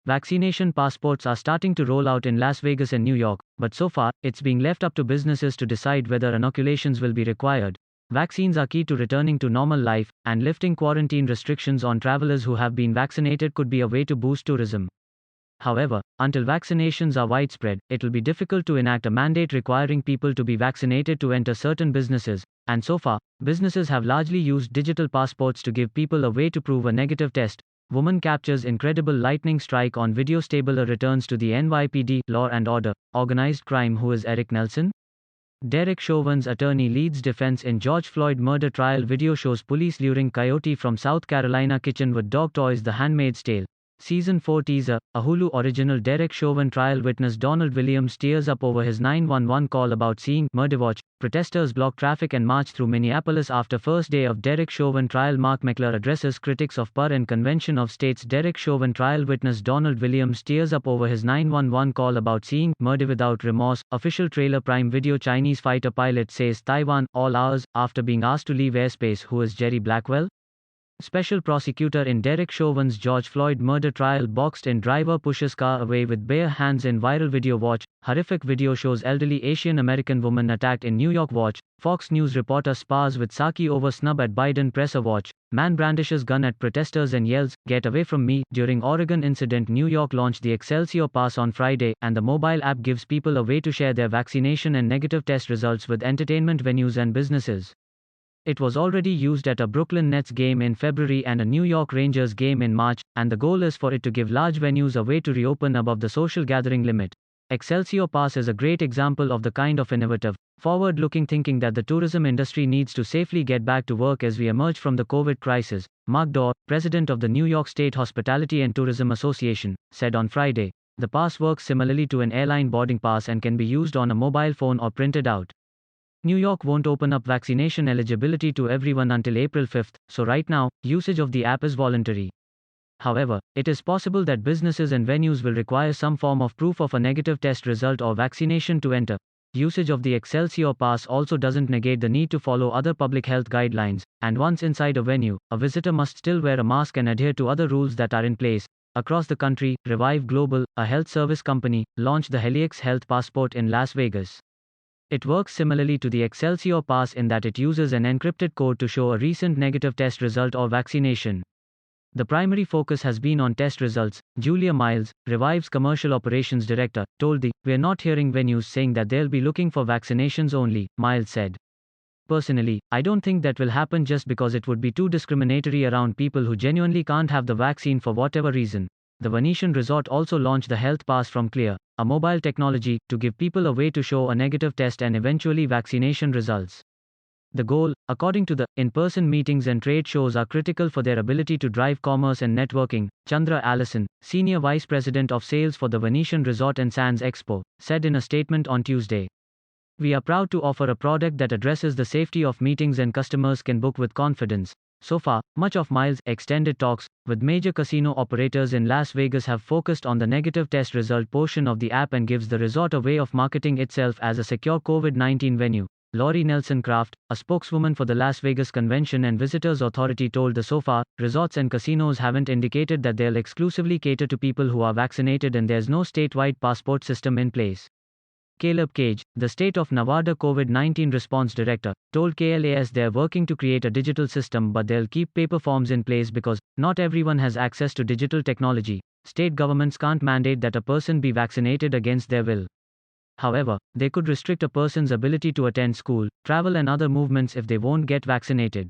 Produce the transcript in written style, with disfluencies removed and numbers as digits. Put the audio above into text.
Vaccination passports are starting to roll out in Las Vegas and New York, but so far, it's being left up to businesses to decide whether inoculations will be required. Vaccines are key to returning to normal life, and lifting quarantine restrictions on travelers who have been vaccinated could be a way to boost tourism. However, until vaccinations are widespread, it will be difficult to enact a mandate requiring people to be vaccinated to enter certain businesses, and so far, businesses have largely used digital passports to give people a way to prove a negative test. Woman captures incredible lightning strike on video. Stabler returns to the NYPD. Law and Order, Organized Crime. Who is Eric Nelson? Derek Chauvin's attorney leads defense in George Floyd murder trial. Video shows police luring coyote from South Carolina kitchen with dog toys. The Handmaid's Tale Season 4 teaser, a Hulu original. Derek Chauvin trial witness Donald Williams tears up over his 911 call about seeing murderwatch. Protesters block traffic and march through Minneapolis after first day of Derek Chauvin trial. Mark Meckler addresses critics of PUR and Convention of States. Derek Chauvin trial witness Donald Williams tears up over his 911 call about seeing murder without remorse. Official trailer. Prime Video. Chinese fighter pilot says Taiwan, all ours, after being asked to leave airspace. Who is Jerry Blackwell? Special prosecutor in Derek Chauvin's George Floyd murder trial boxed in. Driver pushes car away with bare hands in viral video. Watch. Horrific video shows elderly Asian American woman attacked in New York. Watch. Fox News reporter spars with Psaki over snub at Biden presser. Watch. Man brandishes gun at protesters and yells, "Get away from me." During Oregon incident. New York launched the Excelsior Pass on Friday, and the mobile app gives people a way to share their vaccination and negative test results with entertainment venues and businesses. It was already used at a Brooklyn Nets game in February and a New York Rangers game in March, and the goal is for it to give large venues a way to reopen above the social gathering limit. Excelsior Pass is a great example of the kind of innovative, forward-looking thinking that the tourism industry needs to safely get back to work as we emerge from the COVID crisis. Mark Dorr, president of the New York State Hospitality and Tourism Association, said on Friday. The pass works similarly to an airline boarding pass and can be used on a mobile phone or printed out. New York won't open up vaccination eligibility to everyone until April 5, so right now, usage of the app is voluntary. However, it is possible that businesses and venues will require some form of proof of a negative test result or vaccination to enter. Usage of the Excelsior Pass also doesn't negate the need to follow other public health guidelines, and once inside a venue, a visitor must still wear a mask and adhere to other rules that are in place. Across the country, Revive Global, a health service company, launched the Helix Health Passport in Las Vegas. It works similarly to the Excelsior Pass in that it uses an encrypted code to show a recent negative test result or vaccination. The primary focus has been on test results. Julia Miles, Revive's commercial operations director, told the "We're not hearing venues saying that they'll be looking for vaccinations only," Miles said. "Personally, I don't think that will happen just because it would be too discriminatory around people who genuinely can't have the vaccine for whatever reason." The Venetian Resort also launched the Health Pass from Clear, a mobile technology, to give people a way to show a negative test and eventually vaccination results. The goal, according to the in-person meetings and trade shows are critical for their ability to drive commerce and networking, Chandra Allison, Senior Vice President of Sales for the Venetian Resort and Sands Expo, said in a statement on Tuesday. "We are proud to offer a product that addresses the safety of meetings and customers can book with confidence." So far, much of Miles' extended talks with major casino operators in Las Vegas have focused on the negative test result portion of the app and gives the resort a way of marketing itself as a secure COVID-19 venue. Lori Nelson Craft, a spokeswoman for the Las Vegas Convention and Visitors Authority, told the "So far, resorts and casinos haven't indicated that they'll exclusively cater to people who are vaccinated and there's no statewide passport system in place." Caleb Cage, the state of Nevada COVID-19 response director, told KLAS they're working to create a digital system but they'll keep paper forms in place because not everyone has access to digital technology. State governments can't mandate that a person be vaccinated against their will. However, they could restrict a person's ability to attend school, travel and other movements if they won't get vaccinated.